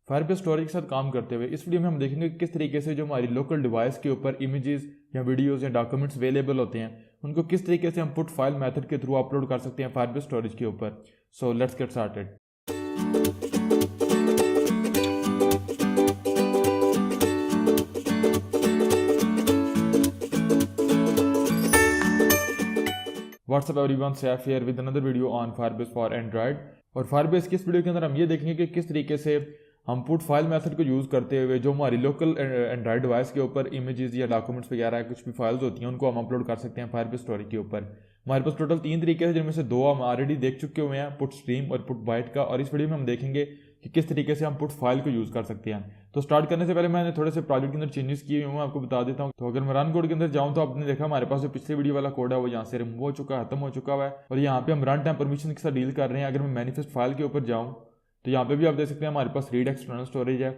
Firebase storage के साथ काम करते हुए इस वीडियो में हम देखेंगे कि किस तरीके से जो हमारी लोकल डिवाइस के ऊपर इमेजेस या वीडियोस या डॉक्यूमेंट्स अवेलेबल होते हैं उनको किस तरीके से हम पुट फाइल मेथड के थ्रू अपलोड कर सकते हैं फायरबेस स्टोरेज के ऊपर। So let's get started. WhatsApp everyone, Saif here with another video on Firebase for Android. और फायरबेस की इस वीडियो के अंदर हम ये देखेंगे कि किस तरीके से हम पुट फाइल मेथड को यूज़ करते हुए जो हमारी लोकल एंड्रॉयड डिवाइस के ऊपर इमेजेस या डॉक्यूमेंट्स वगैरह कुछ भी फाइल्स होती हैं उनको हम अपलोड कर सकते हैं फायरबेस स्टोरेज के ऊपर। हमारे पास टोटल 3 तरीके हैं जिनमें से 2 हम ऑलरेडी देख चुके हुए हैं, पुट स्ट्रीम और पुट बाइट का। और इस वीडियो में हम देखेंगे कि किस तरीके से हम पुट फाइल को यूज़ कर सकते हैं। तो स्टार्ट करने से पहले मैंने थोड़े से प्रोजेक्ट के अंदर चेंजेस किए हुए हैं, आपको बता देता हूँ। तो अगर मैं रन कोड के अंदर जाऊँ तो आपने देखा हमारे पास जो पिछले वीडियो वाला कोड है वो यहाँ से रिमूव हो चुका है, खत्म हो चुका है। और यहाँ पे हम रन टाइम परमिशन के साथ डील कर रहे हैं। अगर मैं मैनिफेस्ट फाइल के ऊपर जाऊँ तो यहाँ पे भी आप देख सकते हैं हमारे पास रीड एक्सटर्नल स्टोरेज है।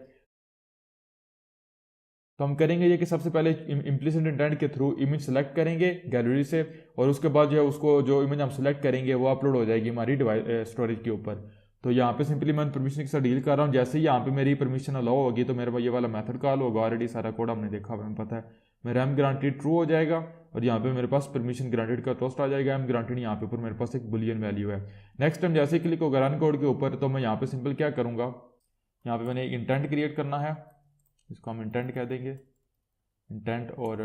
तो हम करेंगे ये कि सबसे पहले इम्प्लिसिट इंटेंट के थ्रू इमेज सेलेक्ट करेंगे गैलरी से, और उसके बाद जो है उसको जो इमेज हम सेलेक्ट करेंगे वो अपलोड हो जाएगी हमारी डिवाइस स्टोरेज के ऊपर। तो यहाँ पे सिंपली मैं परमिशन के साथ डील कर रहा हूँ। जैसे ही यहाँ पे मेरी परमिशन अलाउ होगी तो मेरा ये वाला मेथड कॉल होगा। ऑलरेडी सारा कोड हमने देखा हुआ, हमें पता है। मेरा एम ग्रांटेड ट्रू हो जाएगा और यहाँ पे मेरे पास परमिशन ग्रांटेड का टोस्ट आ जाएगा। एम ग्रांटेड यहाँ पे ऊपर मेरे पास एक बुलियन वैल्यू है। नेक्स्ट टाइम जैसे क्लिक होगा रन कोड के ऊपर तो मैं यहाँ पे सिंपल क्या करूँगा, यहाँ पे मैंने एक इंटेंट क्रिएट करना है, इसको हम इंटेंट कह देंगे इंटेंट। और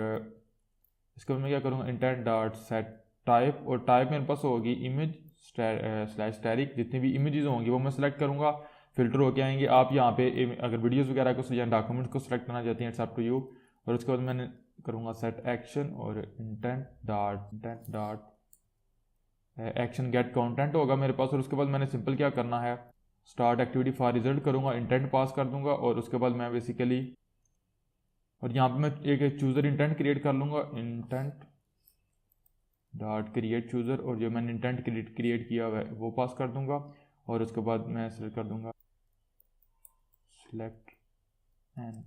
इसको मैं क्या करूँगा इंटेंट डॉट सेट टाइप, और टाइप मेरे पास होगी इमेज स्लैश स्टैटिक। जितनी भी इमेजेस होंगी वो मैं सेलेक्ट करूँगा, फिल्टर होके आएंगे। आप यहाँ पे अगर वीडियोस वगैरह को या डॉक्यूमेंट्स को सेलेक्ट करना चाहते हैं इट्स अप टू यू। और उसके बाद मैंने करूँगा सेट एक्शन और intent dot action get content होगा मेरे पास। और उसके बाद मैंने सिंपल क्या करना है स्टार्ट एक्टिविटी फॉर रिजल्ट करूँगा, इंटेंट पास कर दूंगा। और उसके बाद मैं बेसिकली और यहाँ पे मैं एक चूज़र इंटेंट क्रिएट कर लूँगा, इंटेंट डॉट क्रिएट चूज़र। और जो मैंने इंटेंट क्रिएट किया हुआ है वो पास कर दूंगा। और उसके बाद मैं सेलेक्ट कर दूंगा सिलेक्ट एन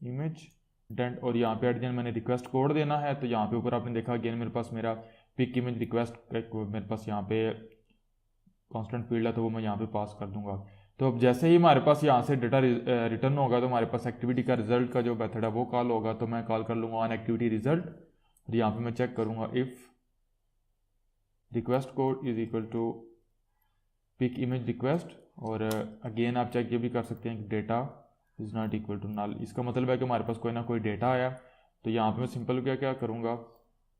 इमेज इंटेंट। और यहाँ पे एट द एंड मैंने रिक्वेस्ट कोड देना है। तो यहाँ पे ऊपर आपने देखा अगेन मेरे पास मेरा पिक इमेज रिक्वेस्ट मेरे पास यहाँ पे कॉन्स्टेंट फील्ड है तो वो मैं यहाँ पे पास कर दूंगा। तो अब जैसे ही हमारे पास यहाँ से डेटा रिटर्न होगा तो हमारे पास एक्टिविटी का रिजल्ट का जो मेथड है वो कॉल होगा। तो मैं कॉल कर लूँगा ऑन एक्टिविटी रिजल्ट। और यहाँ पे मैं चेक करूँगा if request code is equal to pick image request. और अगेन आप चेक ये भी कर सकते हैं कि data is not equal to null. इसका मतलब है कि हमारे पास कोई ना कोई डेटा आया। तो यहाँ पे मैं सिंपल क्या करूँगा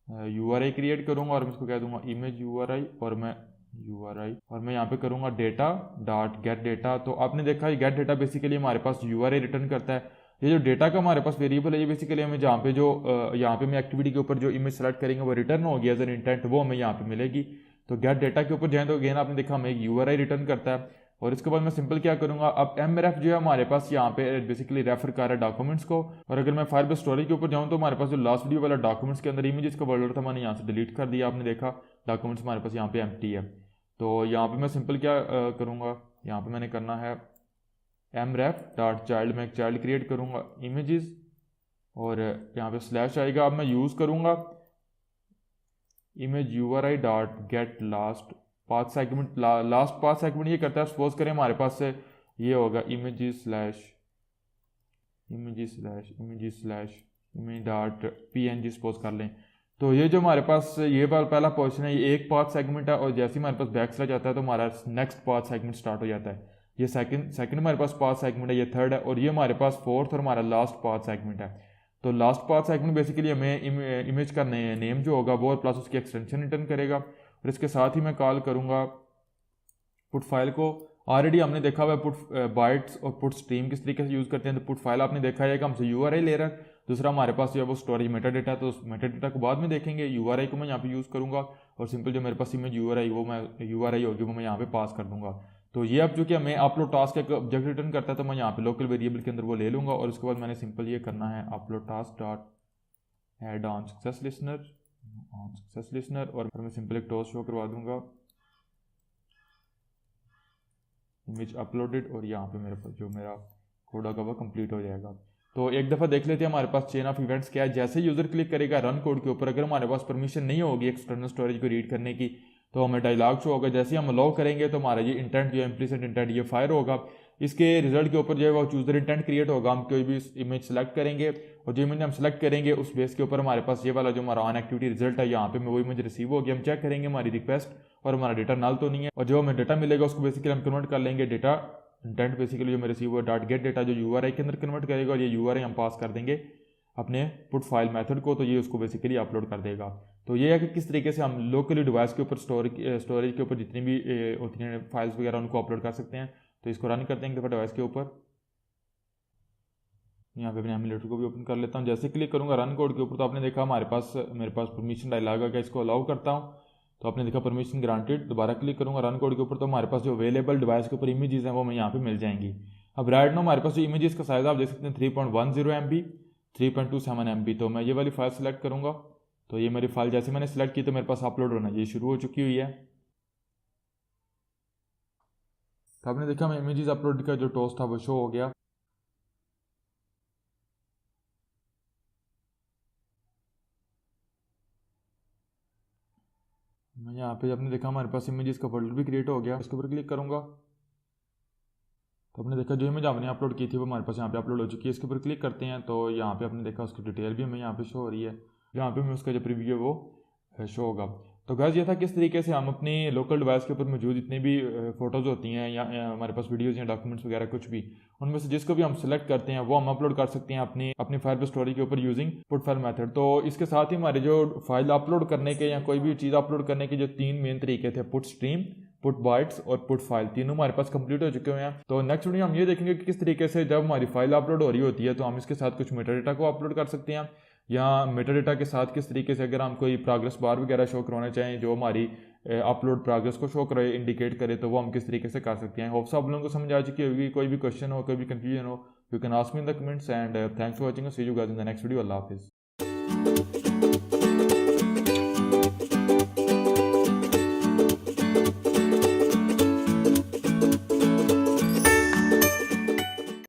URI क्रिएट करूँगा और मैं इसको कह दूँगा इमेज URI। और मैं यहाँ पे करूँगा डेटा डॉट गेट डेटा। तो आपने देखा ये गेट डेटा बेसिकली हमारे पास URI रिटर्न करता है। ये जो डेटा का हमारे पास वेरिएबल है ये बेसिकली हमें जहाँ पे जो यहाँ पे मैं एक्टिविटी के ऊपर जो इमेज सेलेक्ट करेंगे वो रिटर्न होगी एज एन इंटेंट, वो हमें यहाँ पे मिलेगी। तो गेट डेटा के ऊपर जाए तो अगेन आपने देखा हमें एक URI रिटर्न करता है। और इसके बाद मैं सिंपल क्या करूँगा, अब mref जो है हमारे पास यहाँ पे बेसिकली रेफर कर रहा है डॉक्यूमेंट्स को। और अगर मैं फायरबेस स्टोरेज के ऊपर जाऊँ तो हमारे पास जो लास्ट वीडियो वाला डॉक्यूमेंट्स के अंदर इमेजेस का फोल्डर था मैंने यहाँ से डिलीट कर दिया। आपने देखा डॉक्यूमेंट्स हमारे पास यहाँ पे एम्प्टी है। तो यहाँ पे मैं सिंपल क्या करूँगा, यहाँ पे मैंने करना है mref डॉट चाइल्ड, मैं एक चाइल्ड क्रिएट करूँगा इमेजेस। और यहाँ पे स्लैश आएगा, अब मैं यूज़ करूँगा image URI dot gate last path segment. Last path segment ये करता है, सपोज करें हमारे पास से ये होगा इमेज डॉट PNG सपोज कर लें। तो ये जो हमारे पास ये पहला पोर्शन है ये एक पाथ सेगमेंट है। और जैसे ही हमारे पास बैक स्लैश जाता है तो हमारा नेक्स्ट पाथ सेगमेंट स्टार्ट हो जाता है। ये सेकंड हमारे पास पाथ सेगमेंट है, ये थर्ड है। और ये हमारे पास फोर्थ और हमारा लास्ट पाथ सेगमेंट है। तो लास्ट पाथ सेगमेंट बेसिकली हमें इमेज का नेम जो होगा वो और प्लस उसकी एक्सटेंशन रिटर्न करेगा। और इसके साथ ही मैं कॉल करूँगा पुट फाइल को। ऑलरेडी हमने देखा हुआ है पुट बाइट्स और पुट स्ट्रीम किस तरीके से यूज़ करते हैं। तो पुट फाइल आपने देखा है कि हमसे URI ले रहा है, दूसरा हमारे पास जो है वो स्टोरेज मेटा डेटा। तो उस मेटा डेटा को बाद में देखेंगे। URI को मैं यहाँ पे यूज़ करूँगा और सिंपल जो मेरे पास इमेज URI होगी वो मैं यहाँ पे पास कर दूँगा। तो ये अब जो कि हमें अपलोड टास्क एक ऑब्जेक्ट रिटर्न करता है तो मैं यहाँ पे लोकल वेरिएबल के अंदर वो ले लूँगा। और उसके बाद मैंने सिंपल ये करना है upload task dot add on success listener. और मैं सिंपल एक टॉस शो करवा दूँगा इमेज अपलोडेड। और यहाँ पे मेरे पास जो मेरा कोड होगा वो कंप्लीट हो जाएगा। तो एक दफ़ा देख लेते हैं हमारे पास चेन ऑफ इवेंट्स क्या है। जैसे यूज़र क्लिक करेगा रन कोड के ऊपर, अगर हमारे पास परमिशन नहीं होगी एक्सटर्नल स्टोरेज को रीड करने की तो हमें डायलॉग शो होगा। जैसे हम अलाउ करेंगे तो हमारा ये इंटेंट जो इम्प्लिसिट इंटेंट ये फायर होगा। इसके रिजल्ट के ऊपर जो है वो चूज़र इंटेंट क्रिएट होगा। हम कोई भी इमेज सेलेक्ट करेंगे और जो इमेज हम सेलेक्ट करेंगे उस बेस के ऊपर हमारे पास ये वाला जो हमारा ऑन एक्टिविटी रिजल्ट है, यहाँ पे वो इमेज रिसीव होगी। हम चेक करेंगे हमारी रिक्वेस्ट और हमारा डेटा नल तो नहीं है, और जो हमें डेटा मिलेगा उसको बेसिकली हम कन्वर्ट कर लेंगे डेटा इंटेंट बेसिकली जो मैं रिसीव हुआ डॉट गेट डेटा जो URI के अंदर कन्वर्ट करेगा, और ये URI हम पास कर देंगे अपने पुट फाइल मेथड को, तो ये उसको बेसिकली अपलोड कर देगा। तो ये है कि किस तरीके से हम लोकली डिवाइस के ऊपर स्टोरेज के ऊपर जितनी भी होती हैं फाइल्स वगैरह उनको अपलोड कर सकते हैं। तो इसको रन करते हैं एक दफ़ा डिवाइस के ऊपर। यहाँ पे अपने एमुलेटर को भी ओपन कर लेता हूँ। जैसे क्लिक करूँगा रन कोड के ऊपर तो आपने देखा मेरे पास परमिशन डायलॉग आ गया, इसको अलाउ करता हूँ तो आपने देखा परमिशन ग्रांटेड। दोबारा क्लिक करूँगा रन कोड के ऊपर तो हमारे पास जो अवेलेबल डिवाइस के ऊपर इमेजेस हैं वो हमें यहाँ पे मिल जाएंगी। अब राइट नाउ हमारे पास जो इमेजेस का साइज आप देख सकते हैं 3.10 MB 3.27 MB। तो मैं ये वाली फाइल सेलेक्ट करूँगा तो ये मेरी फाइल जैसे मैंने सेलेक्ट की तो मेरे पास अपलोड होना ये शुरू हो चुकी हुई है। तो आपने देखा मैं इमेजेस अपलोड का जो टोस्ट था वो शो हो गया। मैं यहाँ पे आपने देखा हमारे पास इमेजेस का फोल्डर भी क्रिएट हो गया। इसके ऊपर क्लिक करूँगा तो आपने देखा जो इमेज आपने अपलोड की थी वो हमारे पास यहाँ पे अपलोड हो चुकी है। इसके ऊपर क्लिक करते हैं तो यहाँ पे आपने देखा उसकी डिटेल भी हमें यहाँ पे शो हो रही है, यहाँ पे मैं उसका जो प्रीव्यू है वो शो होगा। तो गाइस ये था किस तरीके से हम अपनी लोकल डिवाइस के ऊपर मौजूद जितनी भी फोटोज़ होती हैं या हमारे पास वीडियोज़ या डॉक्यूमेंट्स वगैरह कुछ भी, उनमें से जिसको भी हम सेलेक्ट करते हैं वो हम अपलोड कर सकते हैं अपनी फाइल स्टोरेज के ऊपर यूजिंग पुट फाइल मेथड। तो इसके साथ ही हमारे जो फाइल अपलोड करने के या कोई भी चीज़ अपलोड करने के जो 3 मेन तरीके थे, पुट स्ट्रीम, पुट बाइट्स और पुट फाइल, तीनों हमारे पास कंप्लीट हो चुके हुए हैं। तो नेक्स्ट वीडियो हम ये देखेंगे कि किस तरीके से जब हमारी फाइल अपलोड हो रही होती है तो हम इसके साथ कुछ मेटा डेटा को अपलोड कर सकते हैं, या मेटा डेटा के साथ किस तरीके से अगर हम कोई प्रोग्रेस बार वगैरह शो करवाना चाहें जो हमारी अपलोड प्रोग्रेस को शो करे, इंडिकेट करे, तो वो हम किस तरीके से कर सकते हैं। होप्स आप लोगों को समझ आ चुकी होगी। कोई भी क्वेश्चन हो, कोई भी कंफ्यूजन हो, you can ask me in the comments and thanks for watching. See you guys in the next video. अल्लाह हाफिज़।